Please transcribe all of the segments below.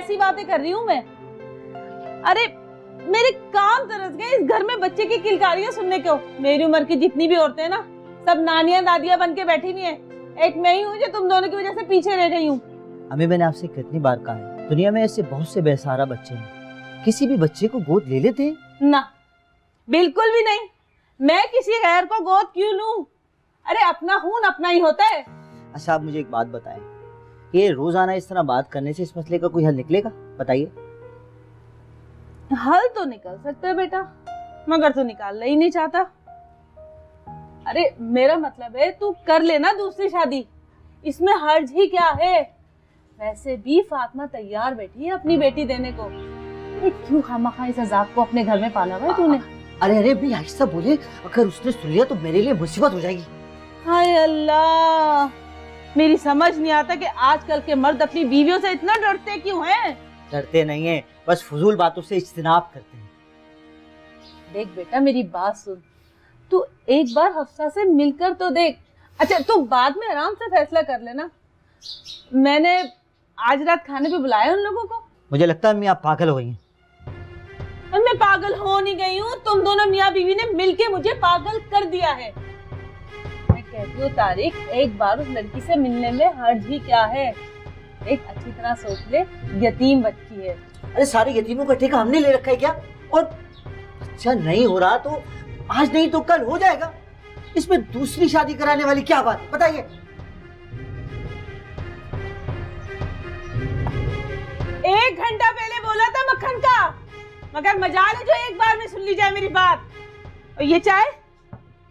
ऐसी बातें कर रही हूँ मैं? अरे मेरे कान तरस गए इस घर में बच्चे की किलकारियां सुनने को। मेरी उम्र की जितनी भी औरतें हैं ना, सब नानियां दादियां बन के बैठी हुई हैं। एक मैं ही हूँ जो तुम दोनों की वजह से पीछे रह गई हूँ। अम्मी, मैंने आपसे कितनी बार कहा है, दुनिया में ऐसे बहुत से बेसहारा बच्चे हैं, किसी भी बच्चे को गोद ले लेते हैं। ना, बिल्कुल भी नहीं। मैं किसी गैर को गोद क्यों लूं? अरे अपना खून अपना ही होता है। अच्छा, आप मुझे एक बात बताएं, ये रोजाना इस तरह बात करने से इस मसले का कोई हल निकलेगा? बताइए। हल तो निकल सकता है बेटा, मगर तू निकालना ही नहीं चाहता। अरे मेरा मतलब है तू कर लेना दूसरी शादी, इसमें हर्ज ही क्या है? वैसे भी फातिमा तैयार बैठी है अपनी बेटी देने को। क्यों खामखा इस अजाब को अपने घर में पाला हुआ है तूने? अरे भी आहिस्ता बोले, अगर उसने सुन लिया तो मेरे लिए मुसीबत हो जाएगी। हाय अल्लाह, मेरी समझ नहीं आता कि आजकल के मर्द अपनी बीवियों से इतना डरते क्यों हैं? डरते नहीं है, बस फजूल बातों से इज्तिनाब करते हैं। देख बेटा मेरी बात सुन, तू एक बार हफ्सा से मिलकर तो देख। अच्छा तू बाद में आराम से फैसला कर लेना। मैंने आज रात खाने पे बुलाया उन लोगों को। मुझे लगता है अम्मी आप पागल हो गई हैं। मैं पागल हो नहीं गई हूँ, तुम दोनों मियाँ बीवी ने मिलके मुझे पागल कर दिया है। मैं कहती हूँ तारिक, एक बार उस लड़की से मिलने में हर्ज ही क्या है? एक अच्छी तरह सोच ले, यतीम बच्ची है। अरे सारे यतीमों का ठेका हमने ले रखा है क्या? और अच्छा नहीं हो रहा तो आज नहीं तो कल हो जाएगा। इसमें दूसरी शादी कराने वाली क्या बात है, बताइए। एक घंटा पहले बोला था मक्खन का, मगर मजाल है जो एक बार में सुन ली जाए मेरी बात। और ये चाय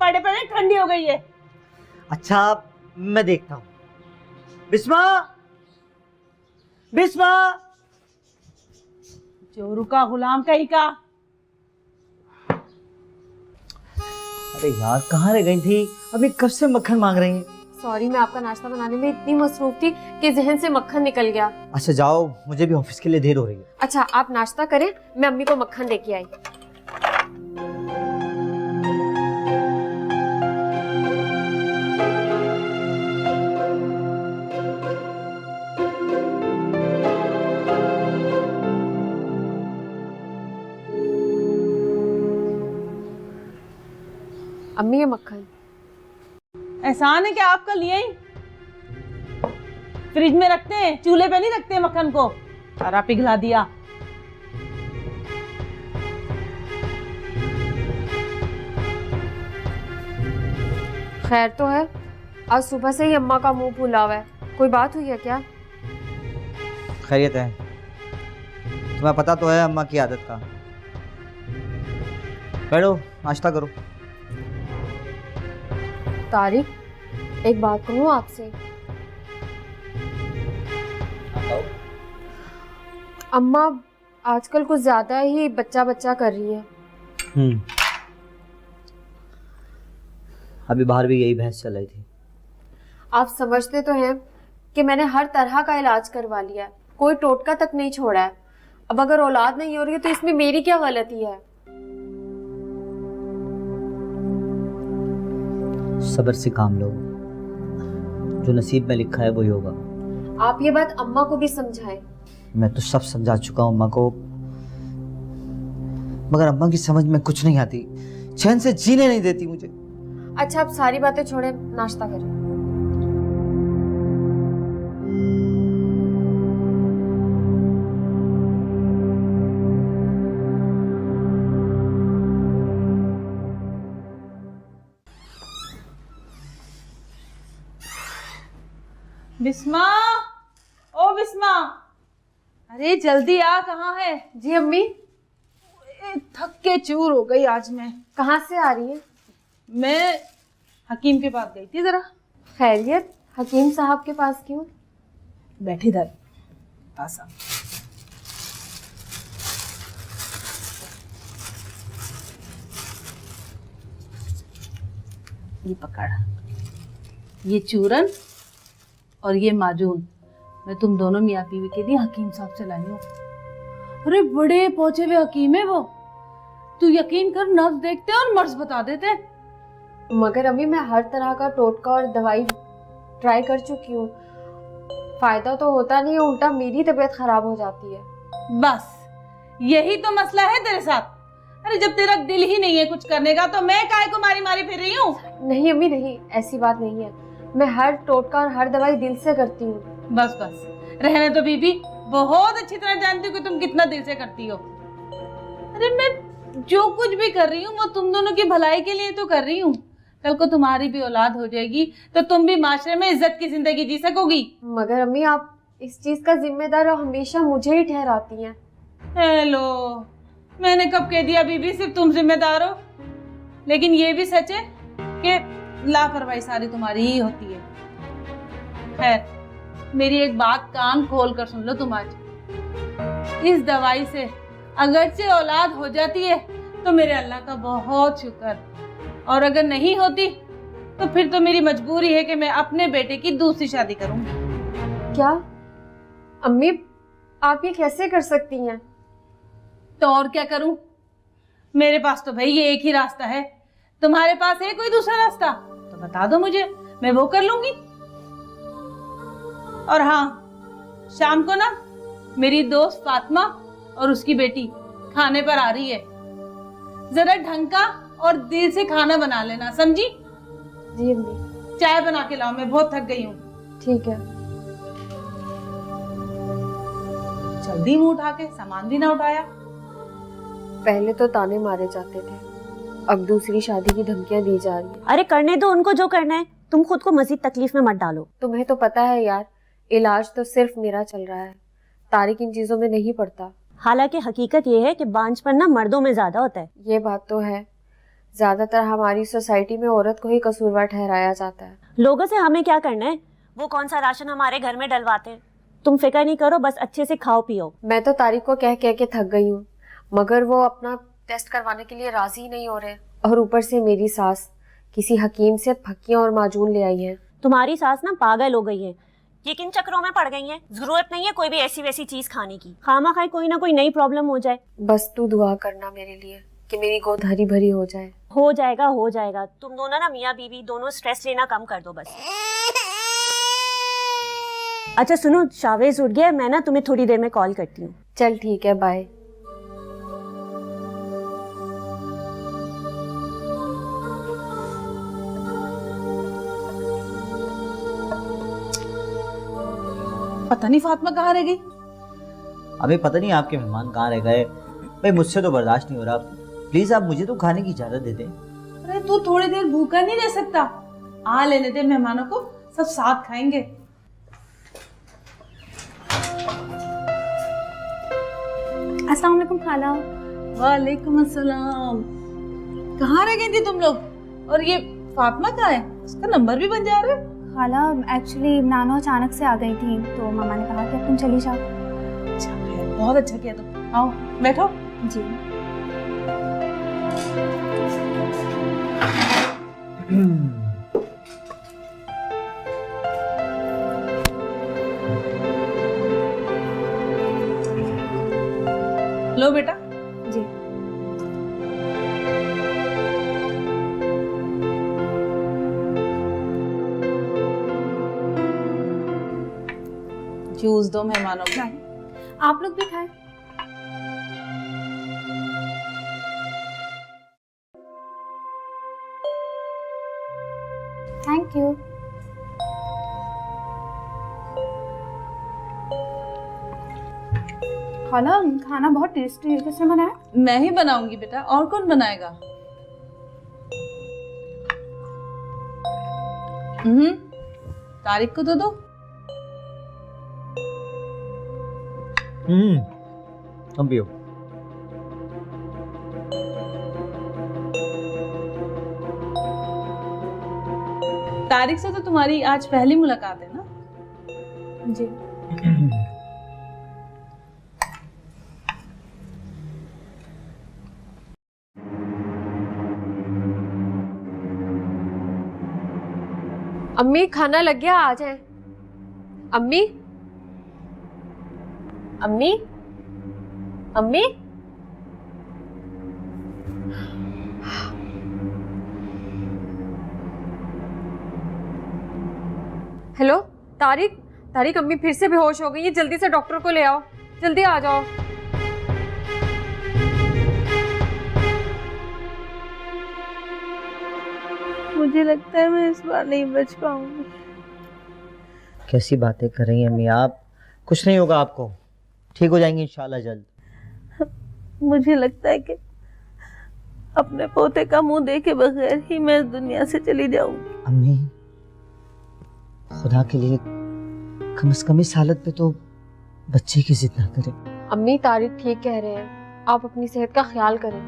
पड़े पड़े ठंडी हो गई है। अच्छा मैं देखता हूँ। बिस्मा, बिस्मा। चोरू का गुलाम कहीं का। अरे यार कहाँ रह गई थी? अभी कब से मक्खन मांग रही हैं। सॉरी, मैं आपका नाश्ता बनाने में इतनी मसरूफ थी कि जहन से मक्खन निकल गया। अच्छा जाओ, मुझे भी ऑफिस के लिए देर हो रही है। अच्छा आप नाश्ता करें, मैं अम्मी को मक्खन लेके आई। अम्मी ये मक्खन। एहसान है कि आपका लिए ही फ्रिज में रखते हैं, चूल्हे पे नहीं रखते मक्खन को। सारा पिघला दिया। खैर तो है, आज सुबह से ही अम्मा का मुंह फूला हुआ है। कोई बात हुई है क्या? खैरियत है? तुम्हें पता तो है अम्मा की आदत का। बैठो नाश्ता करो। तारिक, एक बात कहूँ आपसे। अम्मा आजकल कुछ ज्यादा ही बच्चा बच्चा कर रही है। अभी बाहर भी यही बहस चल रही थी। आप समझते तो हैं कि मैंने हर तरह का इलाज करवा लिया है, कोई टोटका तक नहीं छोड़ा है। अब अगर औलाद नहीं हो रही है तो इसमें मेरी क्या गलती है? सब्र से काम लो, जो नसीब में लिखा है वही होगा। आप ये बात अम्मा को भी समझाएं। मैं तो सब समझा चुका हूँ अम्मा को, मगर अम्मा की समझ में कुछ नहीं आती, चैन से जीने नहीं देती मुझे। अच्छा आप सारी बातें छोड़े, नाश्ता करें। बिस्मा, ओ बिस्मा, अरे जल्दी आ। कहाँ है? जी अम्मी। थक के चूर हो गई आज मैं। कहाँ से आ रही है? मैं हकीम के पास गई थी जरा। खैरियत? हकीम साहब के पास क्यों? बैठी इधर पास आ। ये पकड़, ये चूरन और ये माजून मैं तुम दोनों मियाँ बीवी के लिए हकीम साहब से लाई हूँ। अरे बड़े पहुंचे हुए हकीम है वो, तू यकीन कर नब्ज देखते और मर्ज बता देते। मगर अम्मी मैं हर तरह का टोटका और दवाई ट्राई कर चुकी हूँ, फायदा तो होता नहीं है, उल्टा मेरी तबीयत खराब हो जाती है। बस यही तो मसला है तेरे साथ। अरे जब तेरा दिल ही नहीं है कुछ करने का तो मैं काय को मारी मारी फिर रही हूँ। नहीं अम्मी नहीं, ऐसी बात नहीं है। मैं हर टोटका और हर दवाई दिल से करती हूँ। बस बस रहने तो बीबी, बहुत अच्छी तरह जानती हूँ कि तुम कितना दिल से करती हो। अरे मैं जो कुछ भी कर रही हूँ वो तुम दोनों की भलाई के लिए तो कर रही हूँ। कल को तुम्हारी भी औलाद हो जाएगी तो तुम भी माशरे में इज्जत की जिंदगी जी सकोगी। मगर अम्मी आप इस चीज का जिम्मेदार हमेशा मुझे ही ठहराती हैं। हेलो, मैंने कब कह दिया बीबी सिर्फ तुम जिम्मेदार हो? लेकिन ये भी सच है कि लापरवाही सारी तुम्हारी ही होती है। खैर, मेरी एक बात कान खोल कर सुन लो तुम आज। इस दवाई से अगरचे औलाद हो जाती है तो मेरे अल्लाह का बहुत शुक्र, और अगर नहीं होती तो फिर तो मेरी मजबूरी है कि मैं अपने बेटे की दूसरी शादी करूंगी। क्या अम्मी आप ये कैसे कर सकती हैं? तो और क्या करूं? मेरे पास तो भाई ये एक ही रास्ता है। तुम्हारे पास है कोई दूसरा रास्ता तो बता दो मुझे, मैं वो कर लूंगी। और हाँ, शाम को ना मेरी दोस्त फातिमा और उसकी बेटी खाने पर आ रही है। जरा ढंग का और दिल से खाना बना लेना, समझी? जी अम्मी। चाय बना के लाओ, मैं बहुत थक गई हूँ। ठीक है। जल्दी मुंह उठा के सामान भी ना उठाया। पहले तो ताने मारे जाते थे, अब दूसरी शादी की धमकियां दी जा रही है। अरे करने दो उनको जो करना है, तुम खुद को मजीद तकलीफ में मत डालो। तुम्हें तो पता है यार, इलाज तो सिर्फ मेरा चल रहा है, तारिक इन चीजों में नहीं पड़ता। हालांकि हकीकत ये है कि बांझपन ना मर्दों में ज्यादा होता है। ये बात तो है, ज्यादातर हमारी सोसाइटी में औरत को ही कसूरवार ठहराया जाता है। लोगों से हमें क्या करना है, वो कौन सा राशन हमारे घर में डलवाते हैं। तुम फिक्र नहीं करो, बस अच्छे से खाओ पियो। मैं तो तारिक को कह कह के थक गई हूँ, मगर वो अपना टेस्ट करवाने के लिए राजी नहीं हो रहे। और ऊपर से मेरी सास किसी हकीम से फक्कियां और माजून ले आई है। तुम्हारी सास ना पागल हो गई है, ये किन चक्रों में पड़ गई है। जरूरत नहीं है कोई भी ऐसी वैसी चीज खाने की, खामा खाए कोई ना कोई नई प्रॉब्लम हो जाए। बस तू दुआ करना मेरे लिए कि मेरी गोद हरी भरी हो जाए। हो जाएगा हो जाएगा। तुम दोनों ना मियाँ बीवी दोनों स्ट्रेस लेना कम कर दो बस। अच्छा सुनो, शावेज उठ गया, मैं ना तुम्हें थोड़ी देर में कॉल करती हूँ। चल ठीक है, बाय। पता नहीं फातिमा कहाँ रह गई। अबे पता नहीं आपके मेहमान कहाँ रह गए। भाई मुझसे तो बर्दाश्त नहीं हो रहा। प्लीज आप मुझे तो खाने की इजाजत दे दें। अरे तू थोड़ी देर भूखा नहीं रह सकता? आ लेने दे मेहमानों को, सब साथ खाएंगे। अस्सलाम वालेकुम खाला। वालेकुम अस्सलाम। कहाँ रह गई थी तुम लोग? और ये फातिमा कहाँ है? उसका नंबर भी बन जा रहा है। खाला एक्चुअली नानो अचानक से आ गई थी तो मामा ने कहा कि अब तुम चली जाओ। अच्छा है, बहुत अच्छा किया तुम। आओ बैठो। जी। लो बेटा। जी। जूस दो मेहमानों को। आप लोग भी खाएं। Thank you. खाला खाना बहुत टेस्टी है, किसने बनाया? मैं ही बनाऊंगी बेटा, और कौन बनाएगा? तारिक को तो दो। तुम पियो। तारिक से तो तुम्हारी आज पहली मुलाकात है ना? जी। अम्मी खाना लग गया, आ जाए। अम्मी अम्मी अम्मी हेलो तारिक, तारिक, अम्मी फिर से बेहोश हो गई है, जल्दी से डॉक्टर को ले आओ, जल्दी आ जाओ। मुझे लगता है मैं इस बार नहीं बच पाऊंगी। कैसी बातें कर रही हैं अम्मी आप? कुछ नहीं होगा आपको, ठीक हो जाएंगी इंशाल्लाह जल्द। मुझे लगता है कि अपने पोते का मुंह देखे बगैर ही मैं इस दुनिया से चली जाऊंगी। अम्मी, खुदा के लिए कम से कम इस हालत पे तो बच्चे की जिद ना करें। अम्मी, तारिक ठीक कह रहे हैं, आप अपनी सेहत का ख्याल करें।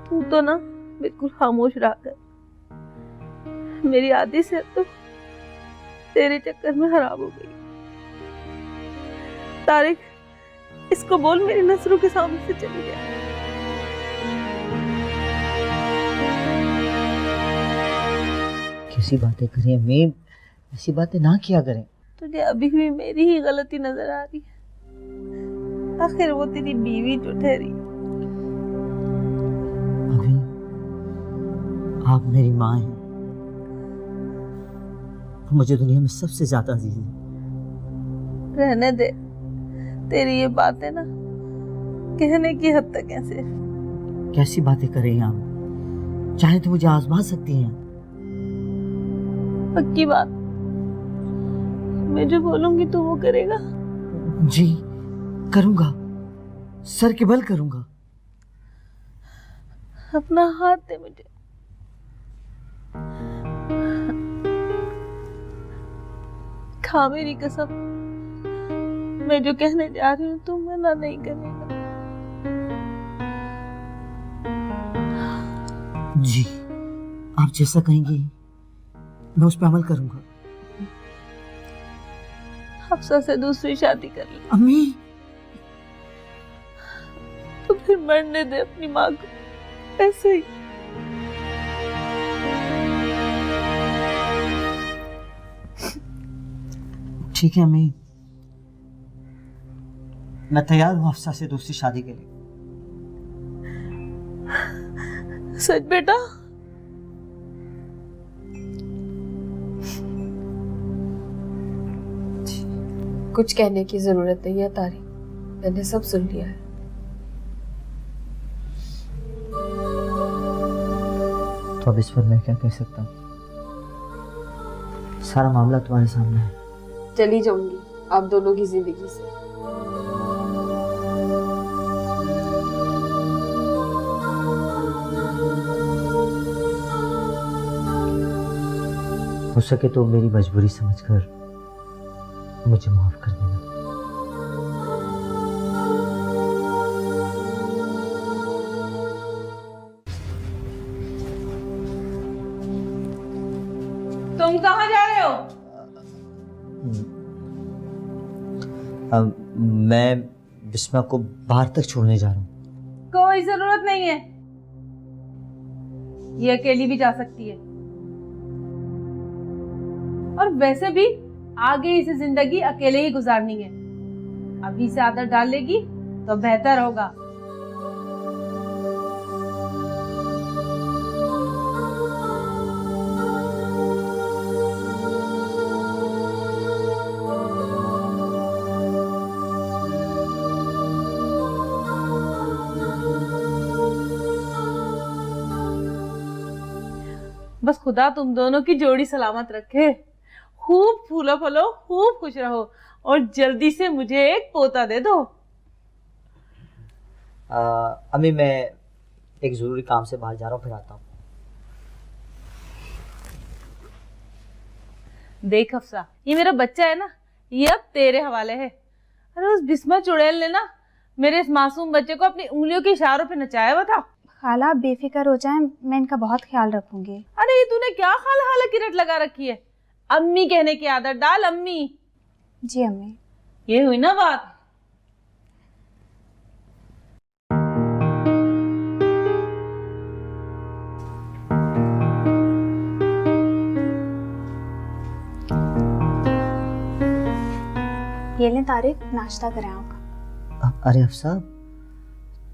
तू तो ना बिल्कुल खामोश रहा कर। मेरी आधी सेहत तो तेरे चक्कर में खराब हो गई। तारिक, इसको बोल मेरी नजरों के सामने से चली जाए। कैसी बातें करें अम्मी, ऐसी बातें ना किया करें। तुझे अभी भी मेरी ही गलती नजर आ रही है। आखिर वो तेरी बीवी जो ठहरी। अम्मी, आप मेरी माँ हैं, मुझे दुनिया में सबसे ज्यादा अजीज है। रहने दे, तेरी ये बातें ना कहने की हद तक है सिर्फ। कैसी बातें कर रही हैं आप? चाहे तो मुझे आजमा सकती हैं। पक्की बात, मैं जो बोलूंगी तू वो करेगा? जी करूंगा, सर के बल करूंगा। अपना हाथ दे मुझे। खा मेरी कसम, मैं जो कहने जा रही हूँ तू मना नहीं करेगा। जी, आप जैसा कहेंगी मैं उस पर अमल करूंगा। हफ्सा से दूसरी शादी कर ले। अम्मी, तो फिर मरने दे अपनी माँ को ऐसे ही। ठीक है अम्मी, मैं तैयार हूँ हफ्सा से दूसरी शादी के लिए। सच बेटा? कुछ कहने की जरूरत नहीं है तारिक, मैंने सब सुन लिया है। तो अब इस पर मैं क्या कह सकता हूँ? सारा मामला तुम्हारे सामने है। चली जाऊंगी आप दोनों की जिंदगी से। हो सके तो मेरी मजबूरी समझकर मुझे माफ कर देना। तुम कहाँ जा रहे हो? मैं बिस्मा को बाहर तक छोड़ने जा रहा हूँ। कोई जरूरत नहीं है, ये अकेली भी जा सकती है। और वैसे भी आगे इसे जिंदगी अकेले ही गुजारनी है। अभी से आदत डाल लेगी तो बेहतर होगा। बस खुदा तुम दोनों की जोड़ी सलामत रखे। खूब फूलो फलो, खूब खुश रहो और जल्दी से मुझे एक पोता दे दो। अम्मी, मैं एक जरूरी काम से बाहर जा रहा हूँ, फिर आता हूँ। देख अफसा, ये मेरा बच्चा है ना, ये अब तेरे हवाले है। अरे उस बिस्मा चुड़ैल ने ना मेरे इस मासूम बच्चे को अपनी उंगलियों के इशारों पे नचाया हुआ था। खाला, आप बेफिक्र हो जाएं, मैं इनका बहुत ख्याल रखूंगी। अरे ये तूने क्या खाला खाला की रट लगा रखी है? अम्मी कहने की आदत डाल, अम्मी। जी अम्मी। ये हुई ना बात। ये लें तारिक, नाश्ता करें आप। अरे अफसा,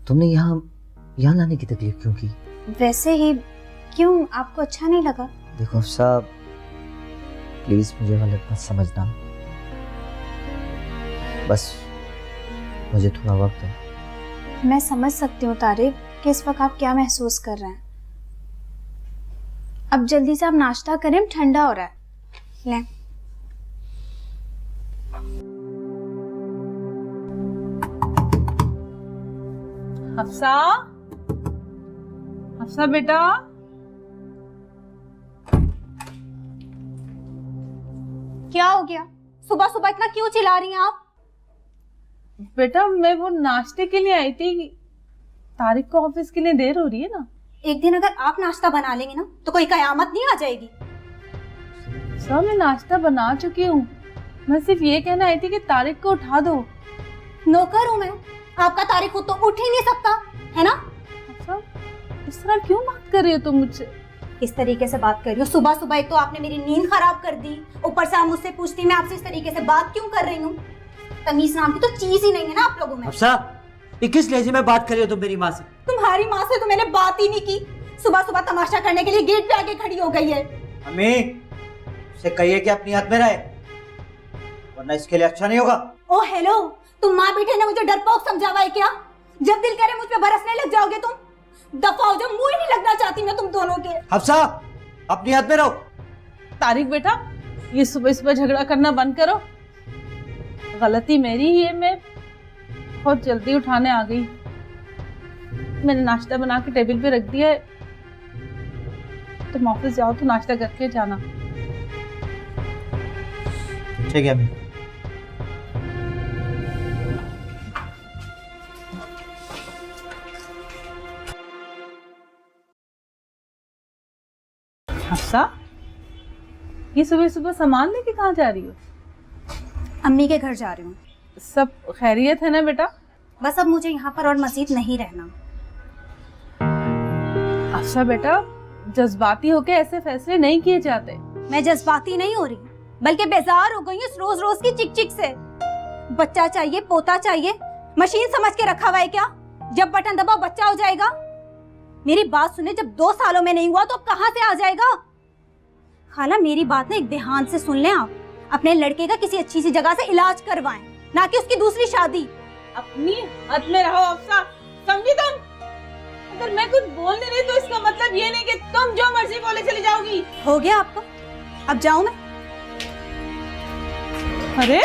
तुमने यहाँ लाने की तकलीफ क्यों की? वैसे ही। क्यों, आपको अच्छा नहीं लगा? देखो अफसा, प्लीज मुझे गलत मत समझना। बस मुझे थोड़ा वक्त है। मैं समझ सकती हूँ तारिक कि इस वक्त आप क्या महसूस कर रहे हैं। अब जल्दी से आप नाश्ता करें, ठंडा हो रहा है। लें। हफ्सा, हफ्सा बेटा, क्या हो गया? सुबह सुबह इतना क्यों चिल्ला रही हैं आप? बेटा मैं वो नाश्ते के लिए आई थी, तारिक को ऑफिस के लिए देर हो रही है ना। एक दिन अगर आप नाश्ता बना लेंगे ना तो कोई कयामत नहीं आ जाएगी। सब मैं नाश्ता बना चुकी हूँ, मैं सिर्फ ये कहना आई थी कि तारिक को उठा दो। नौकर हूँ मैं, आपका तारिक खुद तो उठ ही नहीं सकता है ना। अच्छा, इस तरह क्यों बात कर रही हो तुम मुझसे? इस तरीके से बात कर रही हो? सुबह सुबह एक तो आपने मेरी नींद खराब कर दी, ऊपर से आप मुझसे पूछती मैं आपसे इस तरीके से बात क्यों कर रही हूँ। तमीज नाम की तो चीज ही नहीं है ना आप लोगों में। हफ्सा, ये किस लहजे में बात कर रही हो तुम मेरी माँ से? तुम्हारी माँ से तो मैंने बात ही नहीं की, सुबह सुबह तमाशा करने के लिए गेट पे आके खड़ी हो गई है। अम्मी, उसे कहिए कि अपनी हाथ में रहे, वरना इसके लिए अच्छा नहीं होगा। ओ हेलो, तुम माँ बेटे ने मुझे डरपोक समझा हुआ है क्या? जब दिल करे मुझ पे बरसने लग जाओगे तुम। दफा हो जाओ, मुंह ही नहीं लगना चाहती मैं तुम दोनों के। हफ्सा, अपनी हाथ में रहो। तारिक बेटा, ये सुबह सुबह झगड़ा करना बंद करो। गलती मेरी ही है, मैं बहुत जल्दी उठाने आ गई। मैंने नाश्ता बना के टेबल पे रख दिया है, तुम ऑफिस जाओ तो नाश्ता करके जाना। ठीक है अम्मी। हफ्सा, ये सुबह सुबह सामान लेके कहाँ जा रही हो? अम्मी के घर जा रही हूँ। सब खैरियत है ना बेटा? बस अब मुझे यहाँ पर और मजीद नहीं रहना। हफ्सा बेटा, जज्बाती होके ऐसे फैसले नहीं किए जाते। मैं जज्बाती नहीं हो रही, बल्कि बेजार हो गई हूँ इस रोज रोज की चिक चिक से। बच्चा चाहिए, पोता चाहिए, मशीन समझ के रखा हुआ है क्या? जब बटन दबाओ बच्चा हो जाएगा। मेरी बात सुने, जब 2 सालों में नहीं हुआ तो अब कहाँ से आ जाएगा? खाला मेरी बात ना एक ध्यान से सुन लें आप, अपने लड़के का किसी अच्छी सी जगह से इलाज करवाएं, ना कि उसकी दूसरी शादी। अपनी हद में रहो हफ्सा, समझी तुम? अगर मैं कुछ बोल नहीं रही तो इसका मतलब ये नहीं कि तुम जो मर्जी बोले चली जाओगी। हो गया आपको? अब जाऊं मैं? अरे